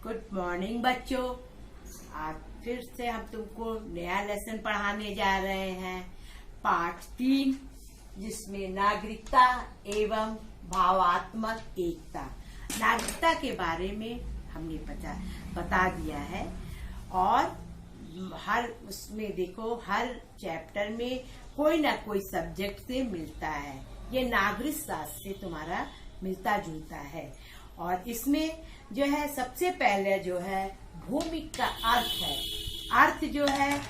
Good morning बच्चों। आज फिर से हम तुमको नया लेसन पढ़ाने जा रहे हैं, पाठ 3, जिसमें नागरिकता एवं भावात्मक एकता। नागरिकता के बारे में हमने बता दिया है और हर उसमें देखो हर चैप्टर में कोई ना कोई सब्जेक्ट से मिलता है। ये नागरिक शास्त्र से तुम्हारा मिलता जुलता है और इसमें जो है सबसे पहले जो है भूमि का अर्थ है। अर्थ जो है,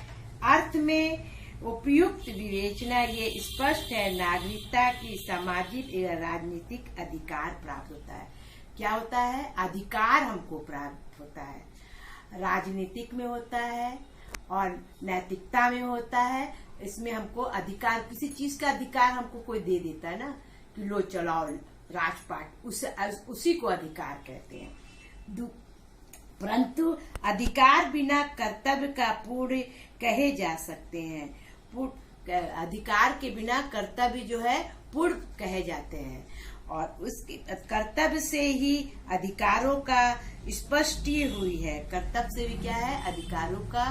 अर्थ में उपयुक्त विवेचना ये स्पष्ट है, नागरिकता की सामाजिक एवं राजनीतिक अधिकार प्राप्त होता है। क्या होता है? अधिकार हमको प्राप्त होता है, राजनीतिक में होता है और नैतिकता में होता है। इसमें हमको अधिकार, किसी चीज का अधिकार हमको कोई दे देता है ना कि लो चलाओ राजपाट, उसी को अधिकार कहते हैं। परंतु अधिकार बिना कर्तव्य का पूर्ण कहे जा सकते हैं। अधिकार के बिना कर्तव्य जो है पूर्ण कहे जाते हैं और उसके कर्तव्य से ही अधिकारों का स्पष्टि हुई है। कर्तव्य से भी क्या है? अधिकारों का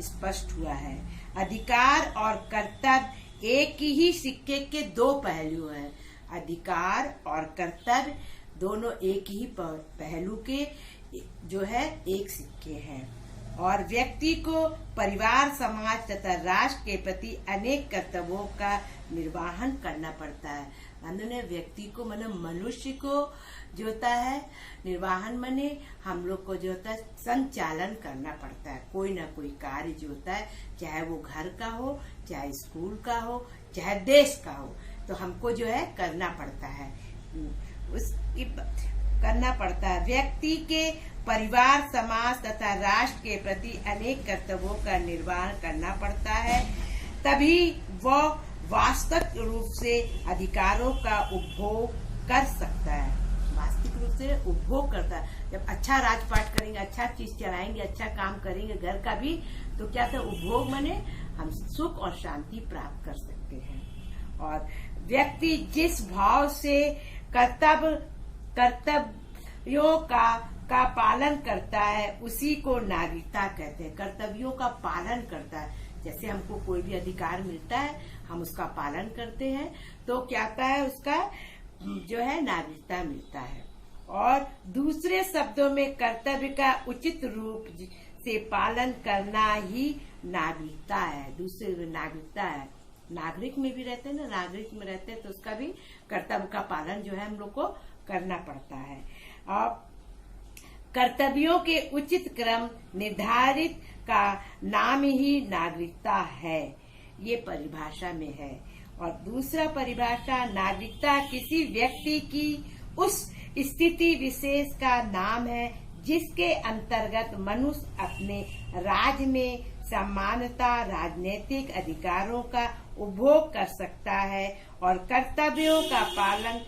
स्पष्ट हुआ है। अधिकार और कर्तव्य एक ही सिक्के के दो पहलू हैं। अधिकार और कर्तव्य दोनों एक ही पहलू के जो है एक सिक्के हैं और व्यक्ति को परिवार, समाज तथा राष्ट्र के प्रति अनेक कर्तव्यों का निर्वहन करना पड़ता है। माने व्यक्ति को, माने मनुष्य को जो होता है निर्वहन, माने हम लोग को जो होता है संचालन करना पड़ता है। कोई ना कोई कार्य जो होता है, चाहे वो घर का हो, चाहे स्कूल का हो, चाहे देश का हो, तो हमको जो है करना पड़ता है, करना पड़ता है। व्यक्ति के परिवार, समाज तथा राष्ट्र के प्रति अनेक कर्तव्यों का निर्वहन करना पड़ता है, तभी वह वास्तविक रूप से अधिकारों का उपभोग कर सकता है। वास्तविक रूप से उपभोग करता है। जब अच्छा राजपाट करेंगे, अच्छा चीज चलाएंगे, अच्छा काम करेंगे घर का भी, तो क्या था? उपभोग माने हम सुख और शांति प्राप्त कर सकते हैं। और व्यक्ति जिस भाव से कर्तव्यों का पालन करता है उसी को नागरिकता कहते हैं। कर्तव्यों का पालन करता है, जैसे हमको कोई भी अधिकार मिलता है हम उसका पालन करते हैं तो क्या होता है? उसका जो है नागरिकता मिलता है। और दूसरे शब्दों में कर्तव्य का उचित रूप से पालन करना ही नागरिकता है। दूसरे नागरिकता है, नागरिक में भी रहते हैं ना, नागरिक में रहते हैं तो उसका भी कर्तव्य का पालन जो है हम लोग को करना पड़ता है। और कर्तव्यों के उचित क्रम निर्धारित का नाम ही नागरिकता है, ये परिभाषा में है। और दूसरा परिभाषा, नागरिकता किसी व्यक्ति की उस स्थिति विशेष का नाम है जिसके अंतर्गत मनुष्य अपने राज्य में समानता, राजनीतिक अधिकारों का उपभोग कर सकता है और कर्तव्यों का पालन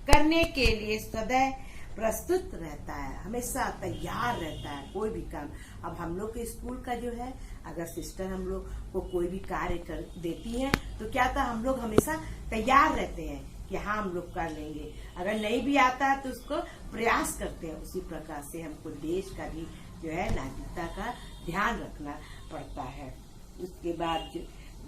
करने के लिए सदैव प्रस्तुत रहता है, हमेशा तैयार रहता है कोई भी काम। अब हम लोग के स्कूल का जो है, अगर सिस्टर हम लोग को कोई भी कार्य कर देती है तो क्या था? हम लोग हमेशा तैयार रहते हैं कि हाँ हम लोग कर लेंगे। अगर नहीं भी आता है तो उसको प्रयास करते हैं। उसी प्रकार से हमको देश का भी जो है नागरिकता का ध्यान रखना पड़ता है। उसके बाद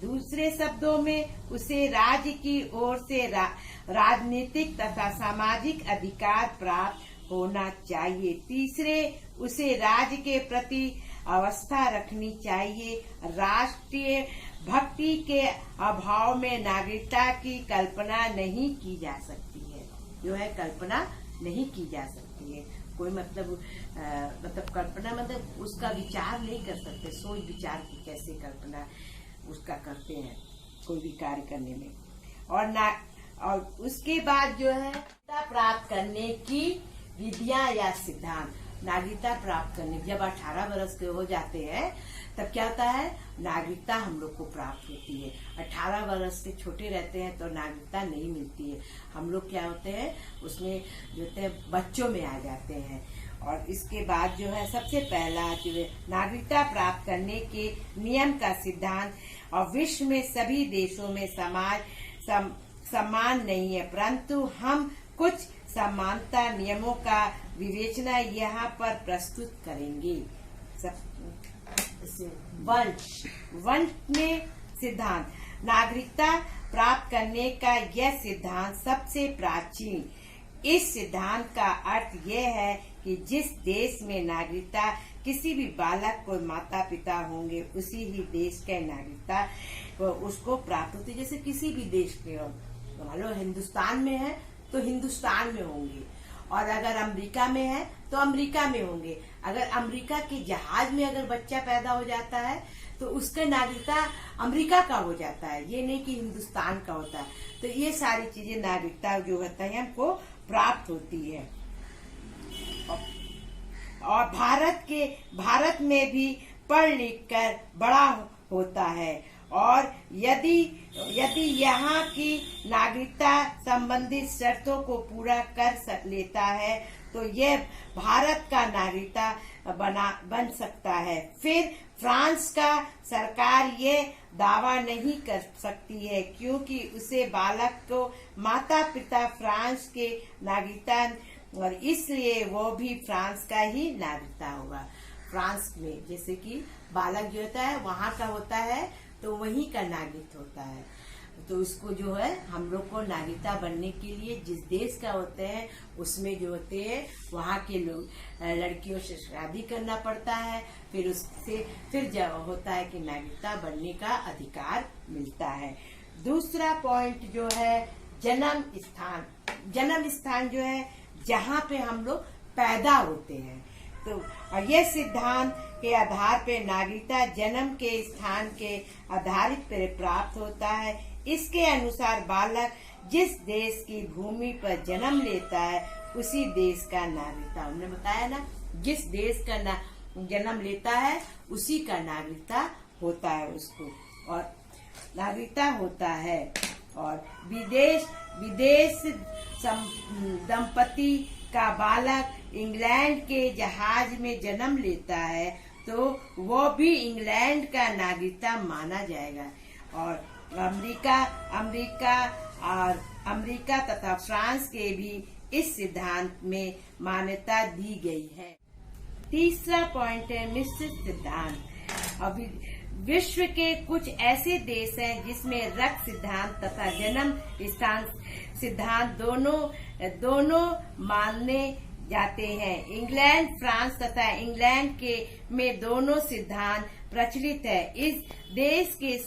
दूसरे शब्दों में उसे राज्य की ओर से राजनीतिक तथा सामाजिक अधिकार प्राप्त होना चाहिए। तीसरे, उसे राज्य के प्रति आस्था रखनी चाहिए। राष्ट्रीय भक्ति के अभाव में नागरिकता की कल्पना नहीं की जा सकती है, जो है कल्पना नहीं की जा सकती है। कोई मतलब कल्पना मतलब उसका विचार नहीं कर सकते, सोच विचार की कैसे कल्पना उसका करते हैं कोई भी कार्य करने में। और उसके बाद जो है नागरिकता प्राप्त करने की विधियां या सिद्धांत। नागरिकता प्राप्त करने, जब 18 वर्ष के हो जाते हैं तब क्या होता है? नागरिकता हम लोग को प्राप्त होती है। 18 वर्ष से छोटे रहते हैं तो नागरिकता नहीं मिलती है। हम लोग क्या होते हैं उसमें जो होते हैं बच्चों में आ जाते हैं। और इसके बाद जो है सबसे पहला जो है नागरिकता प्राप्त करने के नियम का सिद्धांत। और विश्व में सभी देशों में समान नहीं है, परंतु हम कुछ समानता नियमों का विवेचना यहाँ पर प्रस्तुत करेंगे। वन में सिद्धांत नागरिकता प्राप्त करने का यह सिद्धांत सबसे प्राचीन। इस सिद्धांत का अर्थ यह है कि जिस देश में नागरिकता किसी भी बालक को माता पिता होंगे उसी ही देश के नागरिकता उसको प्राप्त होती है। जैसे किसी भी देश के मान लो हिंदुस्तान में है तो हिंदुस्तान में होंगे, और अगर अमेरिका में है तो अमेरिका में होंगे। अगर अमेरिका के जहाज में अगर बच्चा पैदा हो जाता है तो उसका नागरिकता अमेरिका का हो जाता है, ये नहीं कि हिंदुस्तान का होता है। तो ये सारी चीजें नागरिकता जो होता है हमको प्राप्त होती है। और भारत में भी पढ़ लिख कर बड़ा होता है, और यदि यहाँ की नागरिकता संबंधित शर्तों को पूरा कर लेता है तो यह भारत का नागरिकता बन सकता है। फिर फ्रांस का सरकार ये दावा नहीं कर सकती है क्योंकि उसे बालक को माता पिता फ्रांस के नागरिकता, और इसलिए वो भी फ्रांस का ही नागरिकता होगा। फ्रांस में जैसे कि बालक जो होता है वहाँ का होता है तो वहीं का नागरिक होता है। तो उसको जो है हम लोग को नागरिकता बनने के लिए जिस देश का होते हैं उसमें जो होते हैं वहाँ के लोग लड़कियों से शादी करना पड़ता है, फिर जब होता है कि नागरिकता बनने का अधिकार मिलता है। दूसरा पॉइंट जो है जन्म स्थान जो है जहाँ पे हम लोग पैदा होते हैं। तो यह सिद्धांत के आधार पर नागरिकता जन्म के स्थान के आधारित पर प्राप्त होता है। इसके अनुसार बालक जिस देश की भूमि पर जन्म लेता है उसी देश का नागरिकता, हमने बताया ना, जिस देश का जन्म लेता है उसी का नागरिकता होता है उसको, और नागरिकता होता है। और विदेश दंपति का बालक इंग्लैंड के जहाज में जन्म लेता है तो वो भी इंग्लैंड का नागरिकता माना जाएगा। और अमेरिका तथा फ्रांस के भी इस सिद्धांत में मान्यता दी गई है। तीसरा पॉइंट है मिश्रित सिद्धांत। अभी विश्व के कुछ ऐसे देश हैं जिसमें रक्त सिद्धांत तथा जन्म स्थान सिद्धांत दोनों माने जाते हैं। इंग्लैंड, फ्रांस तथा इंग्लैंड के में दोनों सिद्धांत प्रचलित है। इस देश के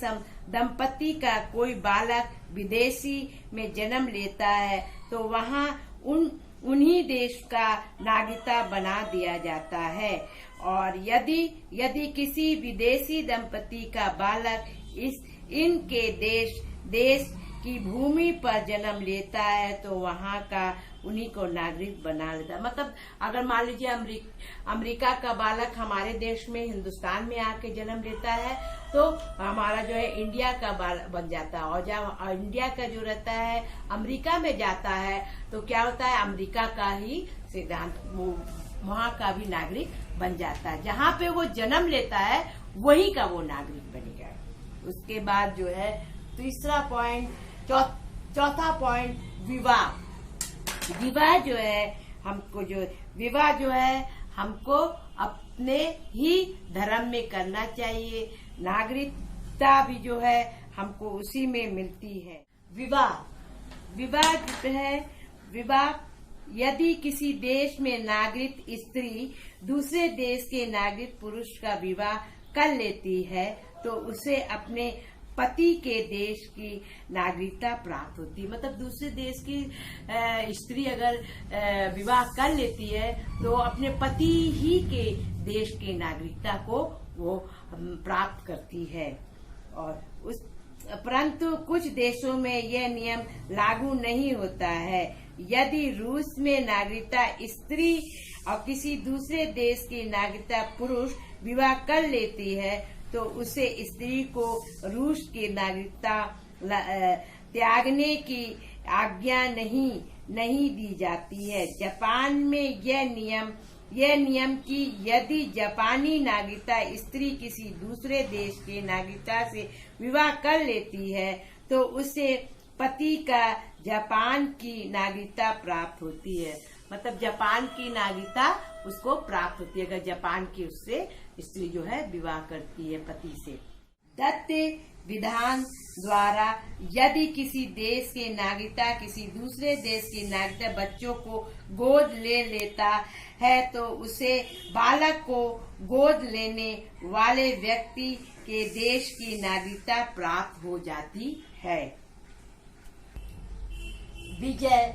दंपति का कोई बालक विदेशी में जन्म लेता है तो वहाँ उन्हीं देश का नागरिकता बना दिया जाता है। और यदि किसी विदेशी दंपति का बालक इनके देश की भूमि पर जन्म लेता है तो वहाँ का उन्हीं को नागरिक बना लेता है। मतलब अगर मान लीजिए अमेरिका का बालक हमारे देश में हिंदुस्तान में आके जन्म लेता है तो हमारा जो है इंडिया का बालक बन जाता है, और जब इंडिया का जो रहता है अमेरिका में जाता है तो क्या होता है अमेरिका का ही सिद्धांत वहाँ का भी नागरिक बन जाता है। जहाँ पे वो जन्म लेता है वही का वो नागरिक बनेगा। उसके बाद जो है तीसरा पॉइंट, चौथा पॉइंट विवाह जो है हमको अपने ही धर्म में करना चाहिए। नागरिकता भी जो है हमको उसी में मिलती है। विवाह यदि किसी देश में नागरिक स्त्री दूसरे देश के नागरिक पुरुष का विवाह कर लेती है तो उसे अपने पति के देश की नागरिकता प्राप्त होती है। मतलब दूसरे देश की स्त्री अगर विवाह कर लेती है तो अपने पति ही के देश के नागरिकता को वो प्राप्त करती है। और परंतु कुछ देशों में यह नियम लागू नहीं होता है। यदि रूस में नागरिकता स्त्री और किसी दूसरे देश की नागरिकता पुरुष विवाह कर लेती है तो उसे स्त्री को रूस की नागरिकता त्यागने की आज्ञा नहीं दी जाती है। जापान में यह नियम कि यदि जापानी नागरिकता स्त्री किसी दूसरे देश के नागरिकता से विवाह कर लेती है तो उसे पति का जापान की नागरिकता प्राप्त होती है। मतलब जापान की नागरिकता उसको प्राप्त होती है अगर जापान की उससे स्त्री जो है विवाह करती है पति से। दत्त विधान द्वारा यदि किसी देश के नागरिकता किसी दूसरे देश की नागरिकता बच्चों को गोद ले लेता है तो उसे बालक को गोद लेने वाले व्यक्ति के देश की नागरिकता प्राप्त हो जाती है। विजय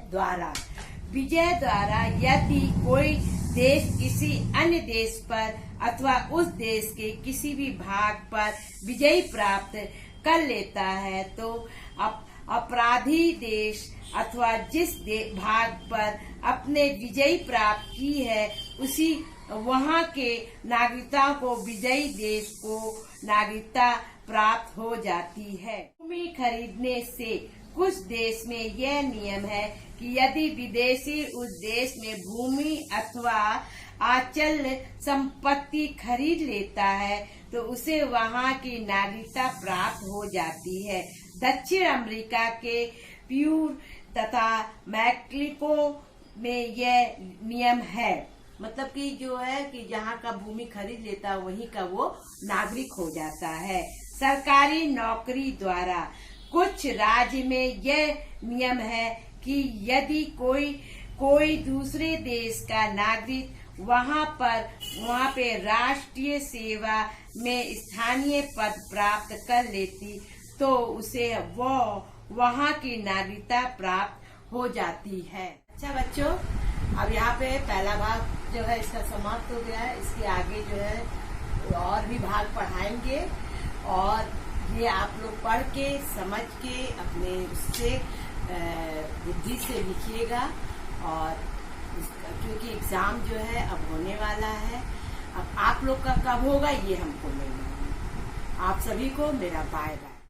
द्वारा यदि कोई देश किसी अन्य देश पर अथवा उस देश के किसी भी भाग पर विजय प्राप्त कर लेता है तो अपराधी देश अथवा जिस भाग पर अपने विजय प्राप्त की है उसी वहां के नागरिकता को विजयी देश को नागरिकता प्राप्त हो जाती है। भूमि खरीदने से कुछ देश में यह नियम है कि यदि विदेशी उस देश में भूमि अथवा अचल संपत्ति खरीद लेता है तो उसे वहां की नागरिकता प्राप्त हो जाती है। दक्षिण अमेरिका के प्यूर तथा मैक्सिको में यह नियम है। मतलब कि जो है कि जहाँ का भूमि खरीद लेता है वहीं का वो नागरिक हो जाता है। सरकारी नौकरी द्वारा कुछ राज्य में यह नियम है कि यदि कोई दूसरे देश का नागरिक वहाँ पे राष्ट्रीय सेवा में स्थानीय पद प्राप्त कर लेती तो उसे वो वहाँ की नागरिकता प्राप्त हो जाती है। अच्छा बच्चों, अब यहाँ पे पहला भाग जो है इसका समाप्त हो गया है। इसके आगे जो है और भी भाग पढ़ाएंगे और ये आप लोग पढ़ के समझ के अपने उससे बुद्धि से लिखिएगा। और क्योंकि एग्जाम जो है अब होने वाला है, अब आप लोग का कब होगा ये हमको नहीं मालूम। आप सभी को मेरा बाय बाय।